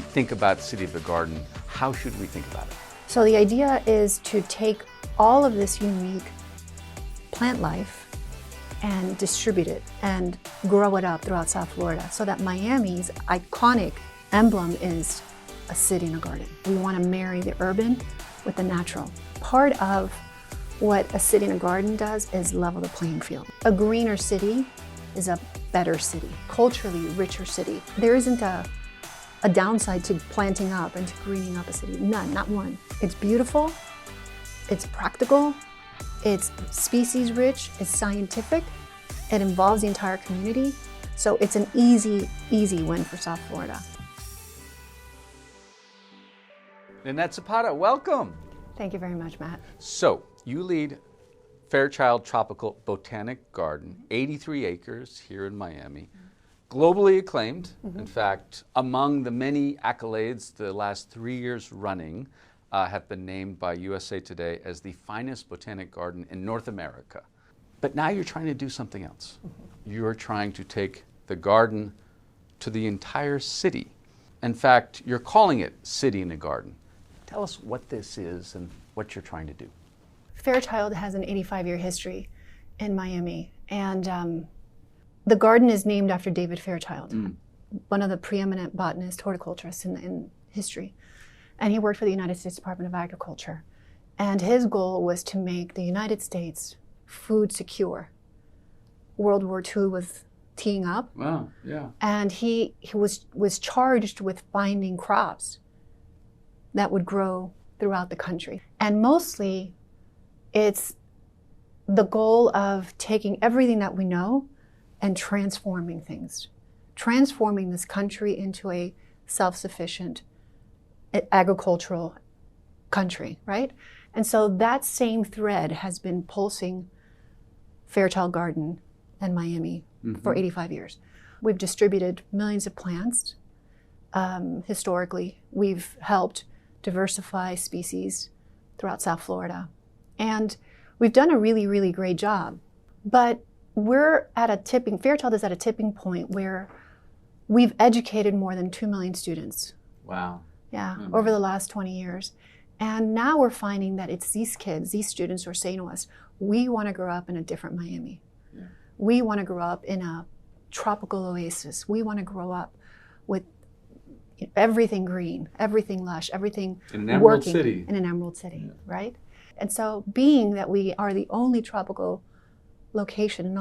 think about City of the Garden, how should we think about it? So the idea is to take all of this unique plant life and distribute it and grow it up throughout South Florida so that Miami's iconic emblem is a city and a garden. We want to marry the urban with the natural. Part of what a city and a garden does is level the playing field. A greener city is a better city, culturally richer city. There isn't a downside to planting up and to greening up a city. None, not one. It's beautiful, it's practical, it's species rich, it's scientific, it involves the entire community. So it's an easy win for South Florida. Nannette Zapata, welcome. Thank you very much, Matt. So, you lead Fairchild Tropical Botanic Garden, 83 acres here in Miami. Globally acclaimed. In fact, among the many accolades the last 3 years running have been named by USA Today as the finest botanic garden in North America. But now you're trying to do something else. You're trying to take the garden to the entire city. In fact, you're calling it City in a Garden. Tell us what this is and what you're trying to do. Fairchild has an 85-year history in Miami, and the garden is named after David Fairchild, one of the preeminent botanists, horticulturists in history. And he worked for the United States Department of Agriculture. And his goal was to make the United States food secure. World War II was teeing up. Wow, yeah. And he was charged with finding crops that would grow throughout the country. And mostly, it's the goal of taking everything that we know and transforming things, transforming this country into a self-sufficient agricultural country, right? And so that same thread has been pulsing Fairchild Garden and Miami for 85 years. We've distributed millions of plants. Historically, we've helped diversify species throughout South Florida. And we've done a really, really great job. But Fairchild is at a tipping point where we've educated more than 2 million students. Wow. Yeah, over the last 20 years. And now we're finding that it's these kids, these students who are saying to us, we want to grow up in a different Miami. Yeah. We want to grow up in a tropical oasis. We want to grow up with everything green, everything lush, everything in an working city. In an emerald city, right? And so being that we are the only tropical location in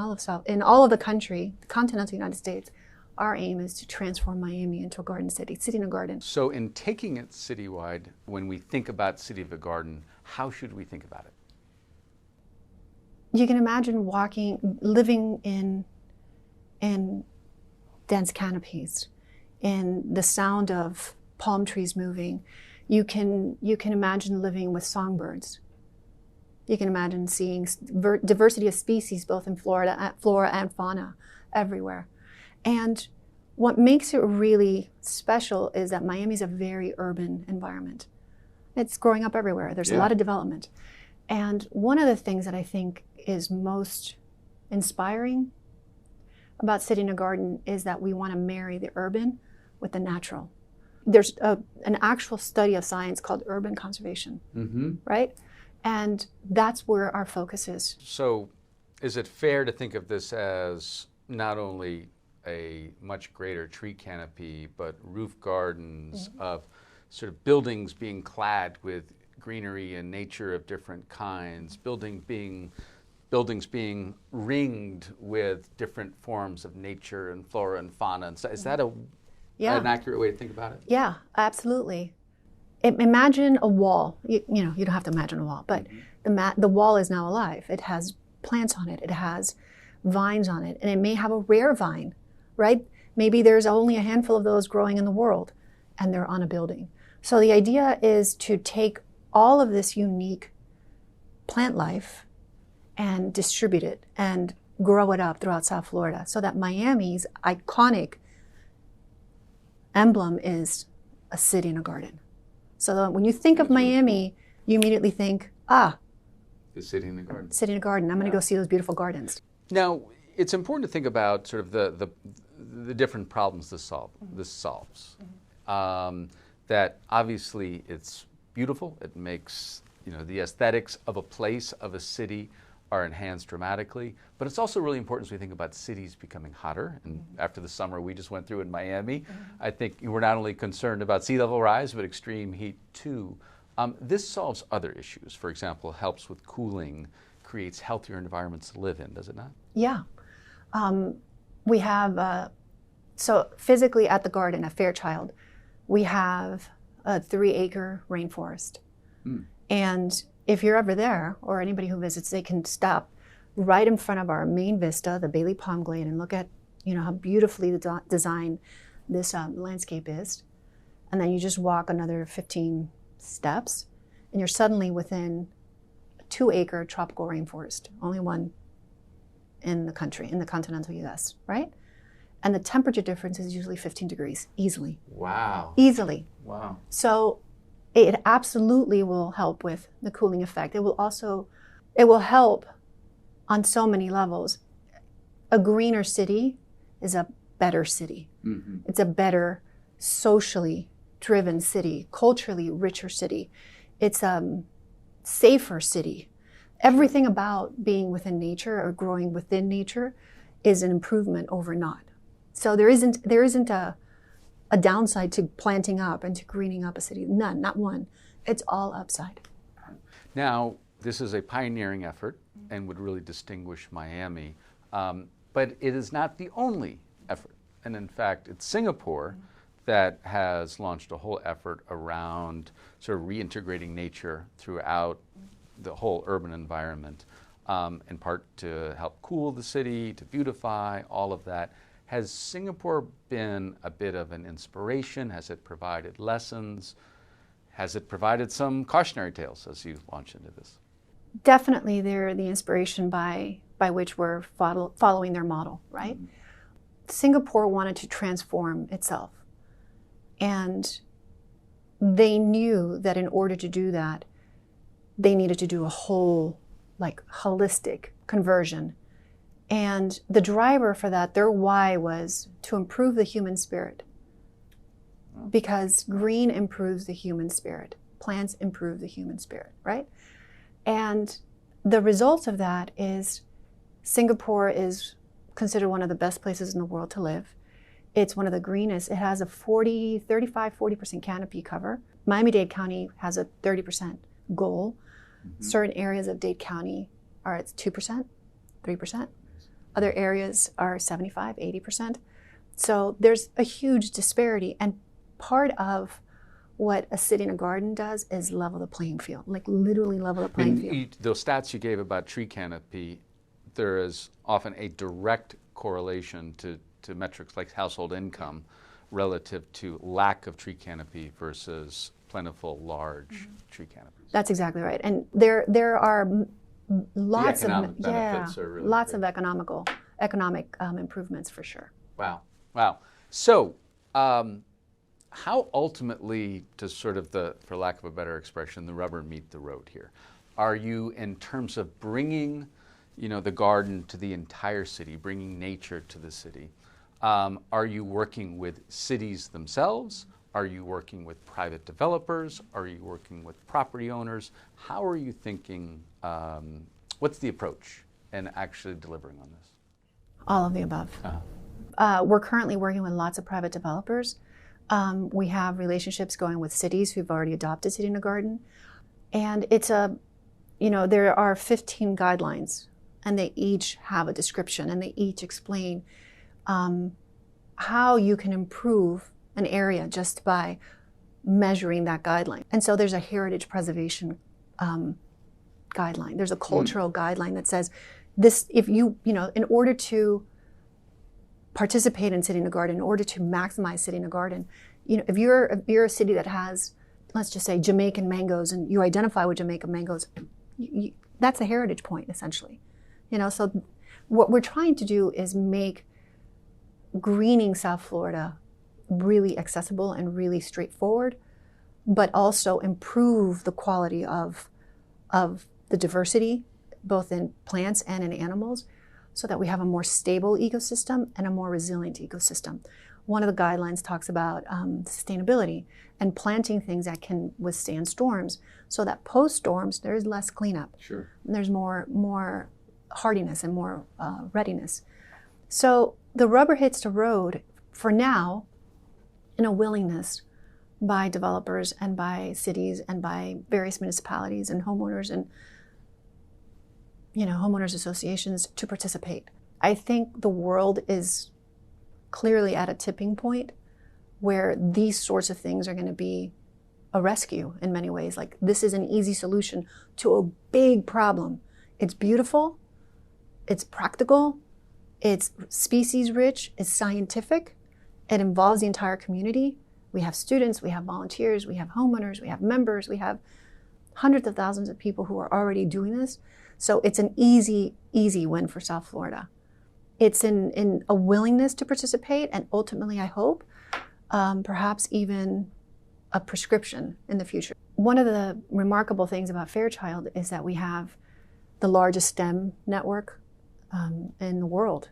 all of the country, the continental United States, our aim is to transform Miami into a garden city in a garden. So in taking it citywide, when we think about City of the Garden, how should we think about it? You can imagine living in dense canopies, in the sound of palm trees moving. You can imagine living with songbirds. You can imagine seeing diversity of species, both in flora and fauna, everywhere. And what makes it really special is that Miami's a very urban environment. It's growing up everywhere. There's a lot of development. And one of the things that I think is most inspiring about City in a Garden is that we want to marry the urban with the natural. There's an actual study of science called urban conservation, right? And that's where our focus is. So is it fair to think of this as not only a much greater tree canopy, but roof gardens of sort of buildings being clad with greenery and nature of different kinds, buildings being ringed with different forms of nature and flora and fauna? And so is that an accurate way to think about it? Yeah, absolutely. Imagine a wall. You don't have to imagine a wall, but the wall is now alive. It has plants on it. It has vines on it, and it may have a rare vine, right? Maybe there's only a handful of those growing in the world, and they're on a building. So the idea is to take all of this unique plant life and distribute it and grow it up throughout South Florida so that Miami's iconic emblem is a city and a garden. So that when you think of Miami, you immediately think, the city in the garden. City in a garden. I'm going to go see those beautiful gardens. Now, it's important to think about sort of the different problems this solves. that obviously it's beautiful. It makes, the aesthetics of a place, of a city are enhanced dramatically. But it's also really important as we think about cities becoming hotter. And after the summer we just went through in Miami, I think we're not only concerned about sea level rise, but extreme heat too. This solves other issues. For example, helps with cooling, creates healthier environments to live in, does it not? Yeah. We have, so physically at the garden at Fairchild, we have a 3-acre rainforest. And if you're ever there, or anybody who visits, they can stop right in front of our main vista, the Bailey Palm Glade, and look at, how beautifully designed this landscape is. And then you just walk another 15 steps, and you're suddenly within a 2-acre tropical rainforest, only one in the country, in the continental US, right? And the temperature difference is usually 15 degrees, easily. Wow. Easily. Wow. So it absolutely will help with the cooling effect. It will help on so many levels. A greener city is a better city. Mm-hmm. It's a better socially driven city, culturally richer city. It's a safer city. Everything about being within nature or growing within nature is an improvement over not. So there isn't a downside to planting up and to greening up a city. None, not one. It's all upside. Now, this is a pioneering effort and would really distinguish Miami, but it is not the only effort. And in fact, it's Singapore that has launched a whole effort around sort of reintegrating nature throughout the whole urban environment, in part to help cool the city, to beautify, all of that. Has Singapore been a bit of an inspiration? Has it provided lessons? Has it provided some cautionary tales as you launch into this? Definitely they're the inspiration by which we're following their model, right? Mm-hmm. Singapore wanted to transform itself. And they knew that in order to do that, they needed to do a whole, holistic conversion. And the driver for that, their why, was to improve the human spirit. Because green improves the human spirit. Plants improve the human spirit, right? And the result of that is Singapore is considered one of the best places in the world to live. It's one of the greenest. It has a 40% canopy cover. Miami-Dade County has a 30% goal. Mm-hmm. Certain areas of Dade County are at 2%, 3%. Other areas are 75, 80%. So there's a huge disparity. And part of what a city in a garden does is level the playing field, literally level the playing field. Those stats you gave about tree canopy, there is often a direct correlation to metrics like household income relative to lack of tree canopy versus plentiful large tree canopies. That's exactly right. And there are lots of benefits are really lots great. Of economic improvements for sure. Wow. So how ultimately does sort of for lack of a better expression, the rubber meet the road here? Are you, in terms of bringing the garden to the entire city, bringing nature to the city, are you working with cities themselves? Are you working with private developers? Are you working with property owners? How are you thinking, what's the approach in actually delivering on this? All of the above. We're currently working with lots of private developers. We have relationships going with cities who've already adopted City in a Garden. And it's there are 15 guidelines, and they each have a description, and they each explain how you can improve an area just by measuring that guideline. And so there's a heritage preservation guideline. There's a cultural guideline that says this, if in order to participate in City in a Garden, in order to maximize City in a Garden, if you're a city that has, let's just say, Jamaican mangoes, and you identify with Jamaican mangoes, that's a heritage point, essentially. So what we're trying to do is make greening South Florida really accessible and really straightforward, but also improve the quality of the diversity, both in plants and in animals, so that we have a more stable ecosystem and a more resilient ecosystem. One of the guidelines talks about sustainability and planting things that can withstand storms, so that post-storms there is less cleanup. Sure. And there's more hardiness and more readiness. So the rubber hits the road for now in a willingness by developers and by cities and by various municipalities and homeowners and homeowners associations to participate. I think the world is clearly at a tipping point where these sorts of things are going to be a rescue in many ways. Like, this is an easy solution to a big problem. It's beautiful, it's practical, it's species rich, it's scientific, it involves the entire community. We have students, we have volunteers, we have homeowners, we have members, we have hundreds of thousands of people who are already doing this. So it's an easy win for South Florida. It's in a willingness to participate, and ultimately, I hope, perhaps even a prescription in the future. One of the remarkable things about Fairchild is that we have the largest STEM network in the world.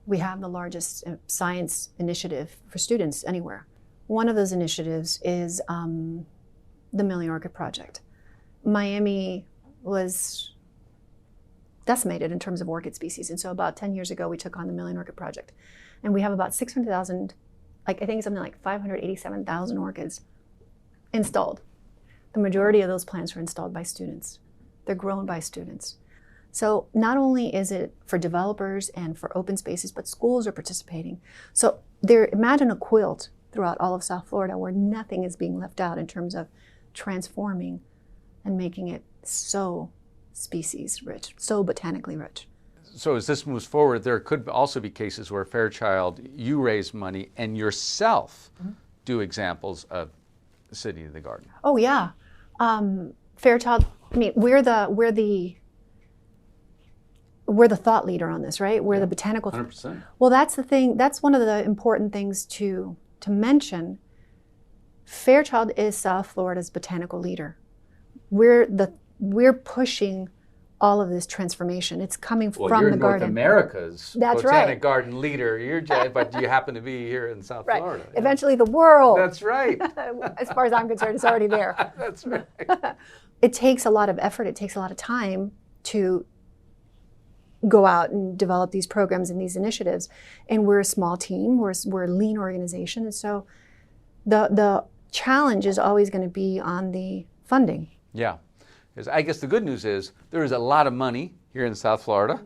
We have the largest science initiative for students anywhere. One of those initiatives is the Million Orchid Project. Miami was decimated in terms of orchid species. And so about 10 years ago, we took on the Million Orchid Project. And we have about 600,000, I think something like 587,000 orchids installed. The majority of those plants are installed by students. They're grown by students. So not only is it for developers and for open spaces, but schools are participating. So imagine a quilt throughout all of South Florida where nothing is being left out in terms of transforming and making it so species rich, so botanically rich. So as this moves forward, there could also be cases where Fairchild, you raise money and yourself do examples of City of the Garden. Oh yeah, Fairchild. I mean, we're the thought leader on this, right? We're the botanical. 100%. Well, that's the thing. That's one of the important things to mention. Fairchild is South Florida's botanical leader. We're pushing all of this transformation. It's coming from the garden. North America's That's Botanic right. Garden leader. But you happen to be here in South Florida. Yeah. Eventually the world. That's right. As far as I'm concerned, it's already there. That's right. It takes a lot of effort. It takes a lot of time to go out and develop these programs and these initiatives. And we're a small team. We're a lean organization. And so the challenge is always going to be on the funding. Yeah. Because I guess the good news is there is a lot of money here in South Florida,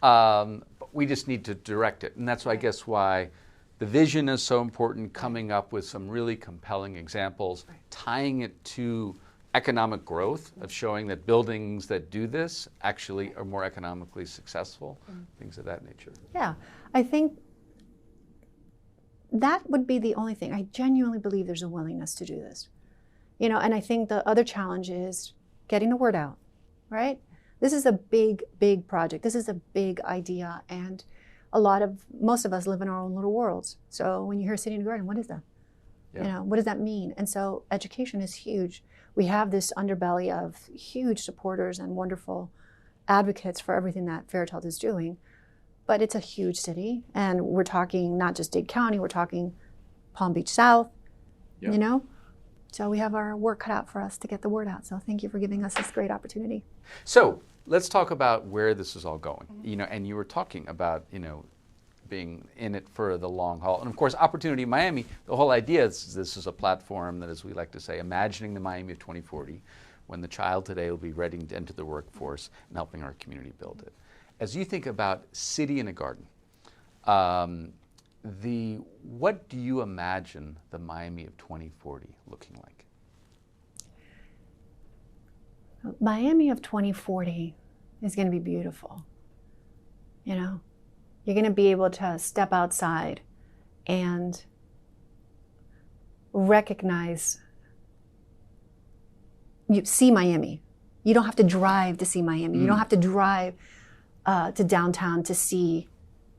but we just need to direct it. And that's why I guess why the vision is so important, coming up with some really compelling examples, tying it to economic growth, of showing that buildings that do this actually are more economically successful, things of that nature. Yeah, I think that would be the only thing. I genuinely believe there's a willingness to do this. And I think the other challenge is getting the word out, right? This is a big, big project. This is a big idea, and most of us live in our own little worlds. So when you hear City in the Garden, what is that? Yeah. What does that mean? And so education is huge. We have this underbelly of huge supporters and wonderful advocates for everything that Fairchild is doing, but it's a huge city, and we're talking not just Dade County, we're talking Palm Beach South, So we have our work cut out for us to get the word out. So thank you for giving us this great opportunity. So let's talk about where this is all going. And you were talking about, being in it for the long haul. And of course, Opportunity Miami, the whole idea is this is a platform that, as we like to say, imagining the Miami of 2040, when the child today will be ready to enter the workforce and helping our community build it. As you think about City in a Garden, what do you imagine the Miami of 2040 looking like? Miami of 2040 is going to be beautiful. You're going to be able to step outside and recognize, see Miami. You don't have to drive to see Miami. You don't have to drive to downtown to see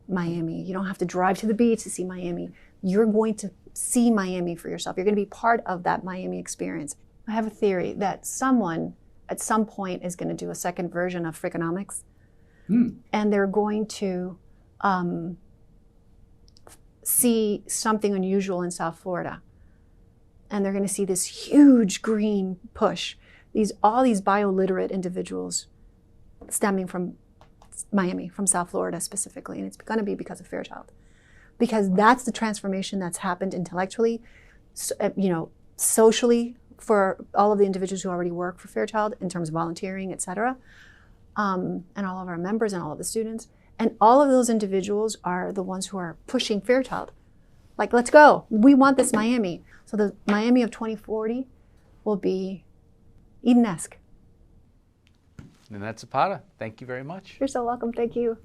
Miami. You don't have to drive to the beach to see Miami. You're going to see Miami for yourself. You're going to be part of that Miami experience. I have a theory that someone at some point is going to do a second version of Freakonomics, and they're going to see something unusual in South Florida. And they're going to see this huge green push. All these bioliterate individuals stemming from Miami, from South Florida specifically. And it's going to be because of Fairchild. Because that's the transformation that's happened intellectually, socially, for all of the individuals who already work for Fairchild in terms of volunteering, et cetera, and all of our members and all of the students. And all of those individuals are the ones who are pushing Fairchild. Like, let's go. We want this Miami. So the Miami of 2040 will be Eden-esque. Nannette Zapata, thank you very much. You're so welcome. Thank you.